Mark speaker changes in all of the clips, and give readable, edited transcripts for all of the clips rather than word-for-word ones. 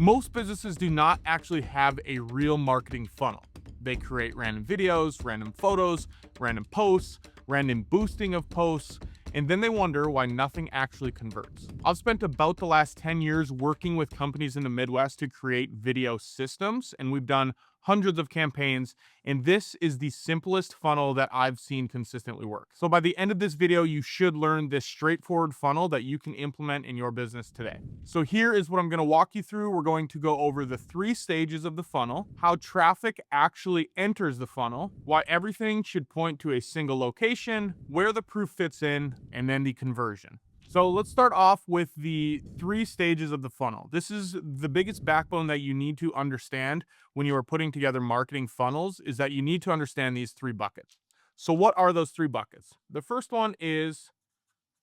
Speaker 1: Most businesses do not actually have a real marketing funnel. They create random videos, random photos, random posts, random boosting of posts, and then they wonder why nothing actually converts. I've spent about the last 10 years working with companies in the Midwest to create video systems, and we've done hundreds of campaigns, and this is the simplest funnel that I've seen consistently work. So by the end of this video, you should learn this straightforward funnel that you can implement in your business today. So here is what I'm going to walk you through. We're going to go over the 3 stages of the funnel, how traffic actually enters the funnel, why everything should point to a single location, where the proof fits in, and then the conversion. So let's start off with the 3 stages of the funnel. This is the biggest backbone that you need to understand when you are putting together marketing funnels, is that you need to understand these 3 buckets. So what are those 3 buckets? The first one is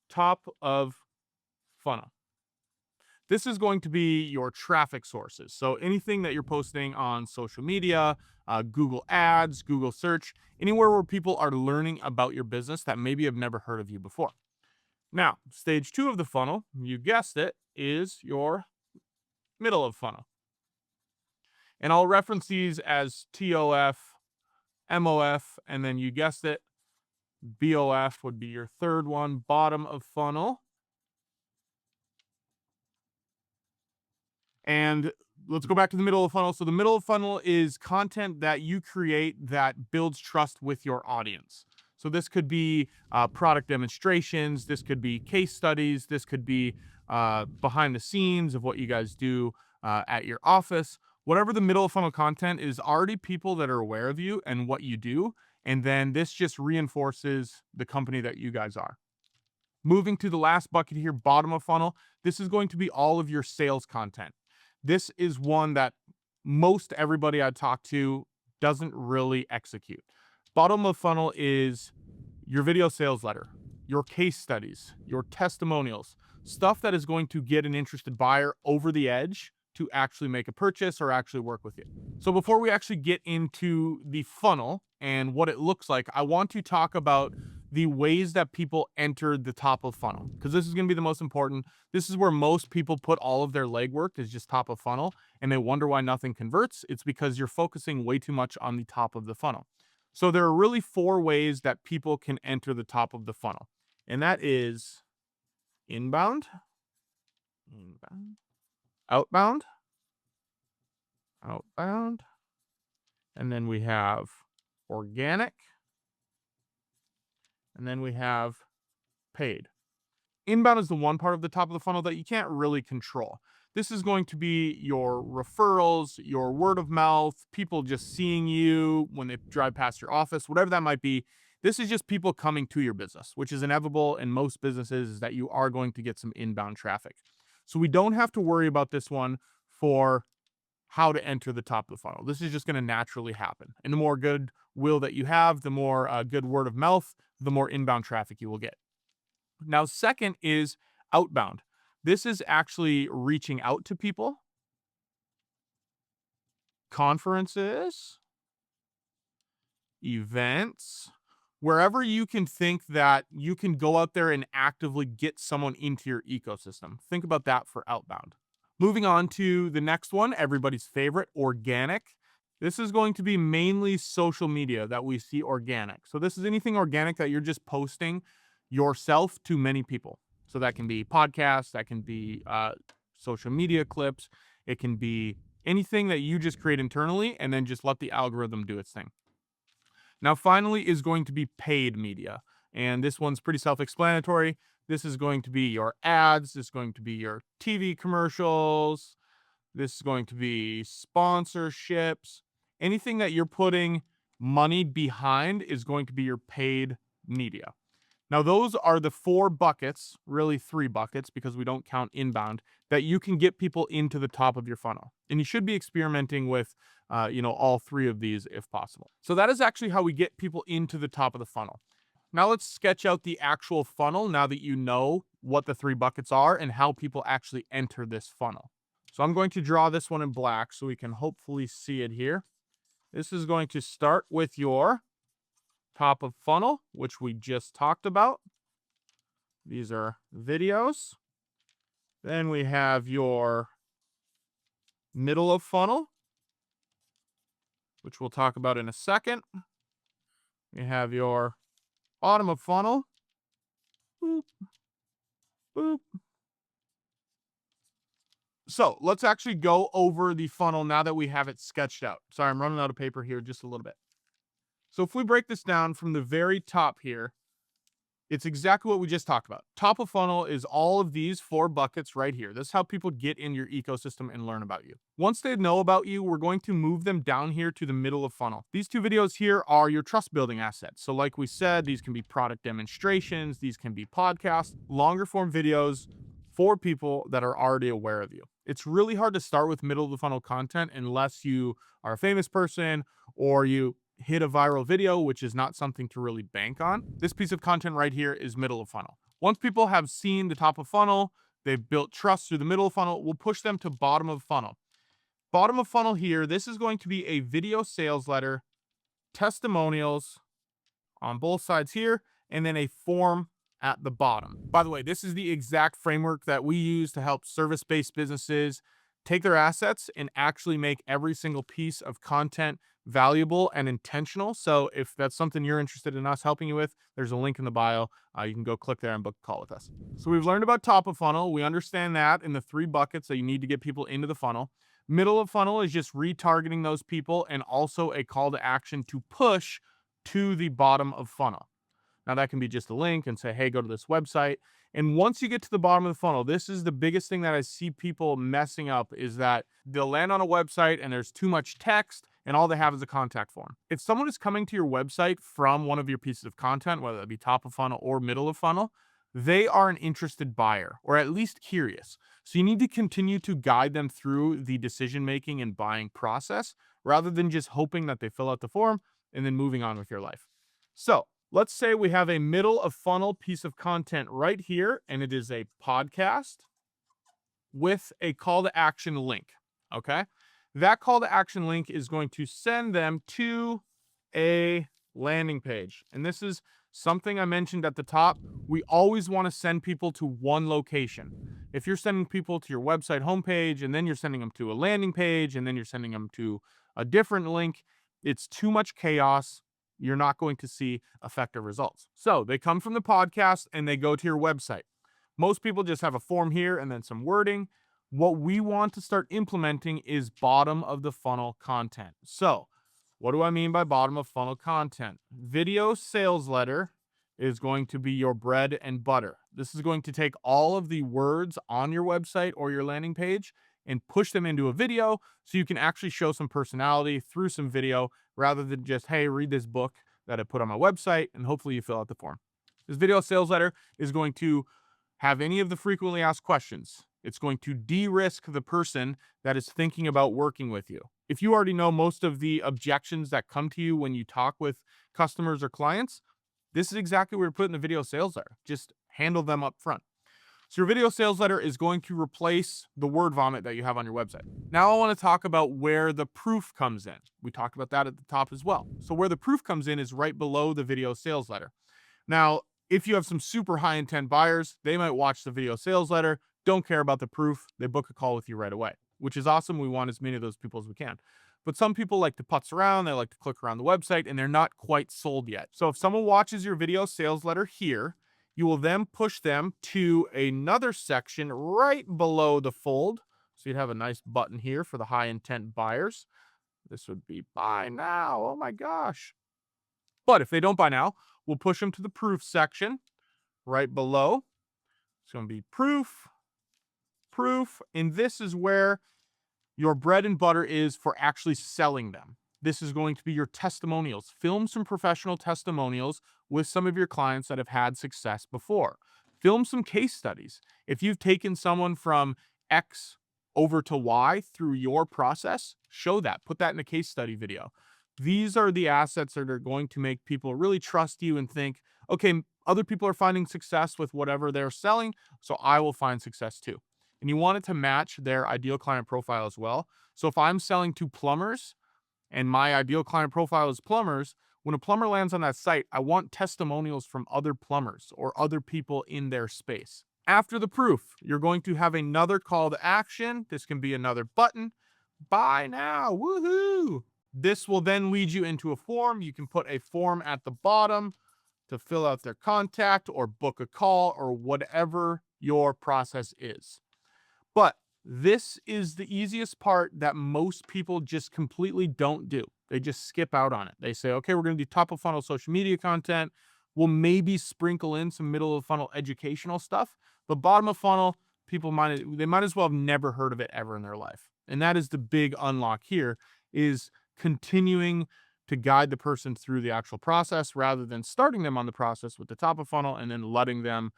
Speaker 1: top of funnel. This is going to be your traffic sources. So anything that you're posting on social media, Google Ads, Google Search, anywhere where people are learning about your business that maybe have never heard of you before. Now, stage 2 of the funnel, you guessed it, is your middle of funnel. And I'll reference these as TOF, MOF, and then you guessed it, BOF would be your third one, bottom of funnel. And let's go back to the middle of the funnel. So the middle of the funnel is content that you create that builds trust with your audience. So this could be product demonstrations, this could be case studies, this could be behind the scenes of what you guys do at your office. Whatever the middle of funnel content is, already people that are aware of you and what you do, and then this just reinforces the company that you guys are. Moving to the last bucket here, bottom of funnel, this is going to be all of your sales content. This is one that most everybody I talk to doesn't really execute. Bottom of funnel is your video sales letter, your case studies, your testimonials, stuff that is going to get an interested buyer over the edge to actually make a purchase or actually work with you. So before we actually get into the funnel and what it looks like, I want to talk about the ways that people enter the top of funnel, because this is going to be the most important. This is where most people put all of their legwork, is just top of funnel, and they wonder why nothing converts. It's because you're focusing way too much on the top of the funnel. So there are really 4 ways that people can enter the top of the funnel, and that is inbound, outbound, and then we have organic, and then we have paid. Inbound is the one part of the top of the funnel that you can't really control. This is going to be your referrals, your word of mouth, people just seeing you when they drive past your office, whatever that might be. This is just people coming to your business, which is inevitable in most businesses, is that you are going to get some inbound traffic. So we don't have to worry about this one for how to enter the top of the funnel. This is just going to naturally happen. And the more goodwill that you have, the more good word of mouth, the more inbound traffic you will get. Now, second is outbound. This is actually reaching out to people, conferences, events, wherever you can think that you can go out there and actively get someone into your ecosystem. Think about that for outbound. Moving on to the next one, everybody's favorite, organic. This is going to be mainly social media that we see organic. So this is anything organic that you're just posting yourself to many people. So that can be podcasts, that can be social media clips, it can be anything that you just create internally and then just let the algorithm do its thing. Now, finally, is going to be paid media. And this one's pretty self-explanatory. This is going to be your ads. This is going to be your TV commercials. This is going to be sponsorships. Anything that you're putting money behind is going to be your paid media. Now, those are the 4 buckets, really 3 buckets because we don't count inbound, that you can get people into the top of your funnel. And you should be experimenting with, all 3 of these if possible. So that is actually how we get people into the top of the funnel. Now let's sketch out the actual funnel now that you know what the 3 buckets are and how people actually enter this funnel. So I'm going to draw this one in black so we can hopefully see it here. This is going to start with your top of funnel, which we just talked about. These are videos. Then we have your middle of funnel, which we'll talk about in a second. You have your bottom of funnel. Boop, boop. So let's actually go over the funnel now that we have it sketched out. Sorry, I'm running out of paper here just a little bit. So if we break this down from the very top here, it's exactly what we just talked about. Top of funnel is all of these 4 buckets right here. This is how people get in your ecosystem and learn about you. Once they know about you, we're going to move them down here to the middle of funnel. These 2 videos here are your trust building assets. So like we said, these can be product demonstrations, these can be podcasts, longer form videos for people that are already aware of you. It's really hard to start with middle of the funnel content unless you are a famous person or you hit a viral video, which is not something to really bank on. This piece of content right here is middle of funnel. Once people have seen the top of funnel, they've built trust through the middle of funnel, we'll push them to bottom of funnel. Bottom of funnel here, this is going to be a video sales letter, testimonials on both sides here, and then a form at the bottom. By the way, this is the exact framework that we use to help service-based businesses take their assets and actually make every single piece of content valuable and intentional. So if that's something you're interested in us helping you with, there's a link in the bio. You can go click there and book a call with us. So we've learned about top of funnel. We understand that in the 3 buckets that you need to get people into the funnel. Middle of funnel is just retargeting those people and also a call to action to push to the bottom of funnel. Now that can be just a link and say, hey, go to this website. And once you get to the bottom of the funnel, this is the biggest thing that I see people messing up is that they'll land on a website and there's too much text and all they have is a contact form. If someone is coming to your website from one of your pieces of content, whether it be top of funnel or middle of funnel, they are an interested buyer or at least curious. So you need to continue to guide them through the decision-making and buying process rather than just hoping that they fill out the form and then moving on with your life. So let's say we have a middle of funnel piece of content right here, and it is a podcast with a call to action link, okay? That call to action link is going to send them to a landing page. And this is something I mentioned at the top. We always want to send people to one location. If you're sending people to your website homepage, and then you're sending them to a landing page, and then you're sending them to a different link, it's too much chaos. You're not going to see effective results. So they come from the podcast and they go to your website. Most people just have a form here and then some wording. What we want to start implementing is bottom of the funnel content. So what do I mean by bottom of funnel content? Video sales letter is going to be your bread and butter. This is going to take all of the words on your website or your landing page and push them into a video so you can actually show some personality through some video rather than just, hey, read this book that I put on my website and hopefully you fill out the form. This video sales letter is going to have any of the frequently asked questions. It's going to de-risk the person that is thinking about working with you. If you already know most of the objections that come to you when you talk with customers or clients, this is exactly what we're putting in the video sales letter. Just handle them up front. So your video sales letter is going to replace the word vomit that you have on your website. Now I want to talk about where the proof comes in. We talked about that at the top as well. So where the proof comes in is right below the video sales letter. Now, if you have some super high intent buyers, they might watch the video sales letter, don't care about the proof, they book a call with you right away, which is awesome. We want as many of those people as we can. But some people like to putz around, they like to click around the website, and they're not quite sold yet. So if someone watches your video sales letter here, you will then push them to another section right below the fold. So you'd have a nice button here for the high intent buyers. This would be buy now. Oh my gosh. But if they don't buy now, we'll push them to the proof section right below. It's going to be proof, proof. And this is where your bread and butter is for actually selling them. This is going to be your testimonials. Film some professional testimonials with some of your clients that have had success before. Film some case studies. If you've taken someone from X over to Y through your process, show that. Put that in a case study video. These are the assets that are going to make people really trust you and think, okay, other people are finding success with whatever they're selling, so I will find success too. And you want it to match their ideal client profile as well. So if I'm selling to plumbers and my ideal client profile is plumbers, when a plumber lands on that site, I want testimonials from other plumbers or other people in their space. After the proof, you're going to have another call to action. This can be another button Buy now. Woohoo. This will then lead you into a form. You can put a form at the bottom to fill out their contact or book a call or whatever your process is. But this is the easiest part that most people just completely don't do. They just skip out on it. They say, okay, we're going to do top of funnel social media content. We'll maybe sprinkle in some middle of funnel educational stuff, but bottom of funnel, they might as well have never heard of it ever in their life. And that is the big unlock here is continuing to guide the person through the actual process rather than starting them on the process with the top of funnel and then letting them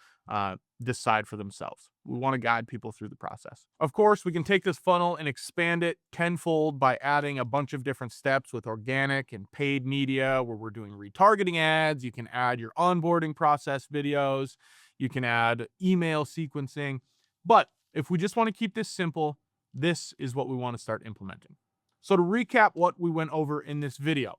Speaker 1: decide for themselves. We want to guide people through the process. Of course, we can take this funnel and expand it tenfold by adding a bunch of different steps with organic and paid media where we're doing retargeting ads. You can add your onboarding process videos. You can add email sequencing. But if we just want to keep this simple, this is what we want to start implementing. So to recap what we went over in this video,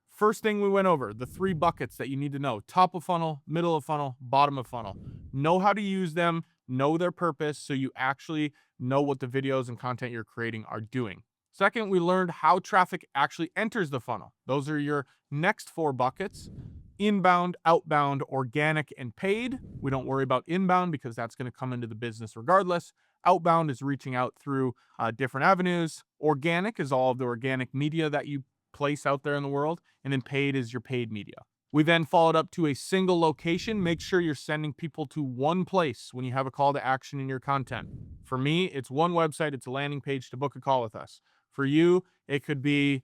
Speaker 1: first thing we went over, the 3 buckets that you need to know: top of funnel, middle of funnel, bottom of funnel. Know how to use them, know their purpose so you actually know what the videos and content you're creating are doing. Second, we learned how traffic actually enters the funnel. Those are your next 4 buckets: inbound, outbound, organic, and paid. We don't worry about inbound because that's going to come into the business regardless. Outbound is reaching out through different avenues. Organic is all of the organic media that you place out there in the world. And then paid is your paid media. We then followed up to a single location. Make sure you're sending people to one place when you have a call to action in your content. For me, it's one website. It's a landing page to book a call with us. For you, it could be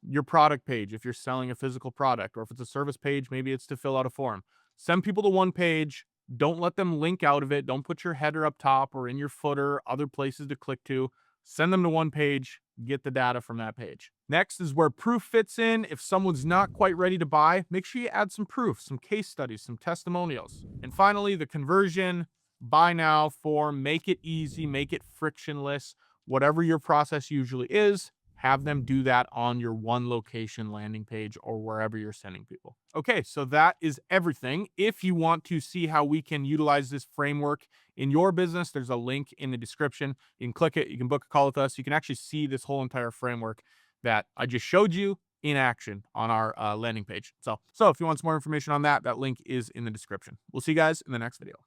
Speaker 1: your product page if you're selling a physical product, or if it's a service page, maybe it's to fill out a form. Send people to one page. Don't let them link out of it. Don't put your header up top or in your footer, other places to click to. Send them to one page, get the data from that page. Next is where proof fits in. If someone's not quite ready to buy, make sure you add some proof, some case studies, some testimonials. And finally, the conversion, buy now form, make it easy, make it frictionless. Whatever your process usually is, have them do that on your one location landing page or wherever you're sending people. Okay, so that is everything. If you want to see how we can utilize this framework in your business, there's a link in the description. You can click it, you can book a call with us. You can actually see this whole entire framework that I just showed you in action on our landing page. So if you want some more information on that, that link is in the description. We'll see you guys in the next video.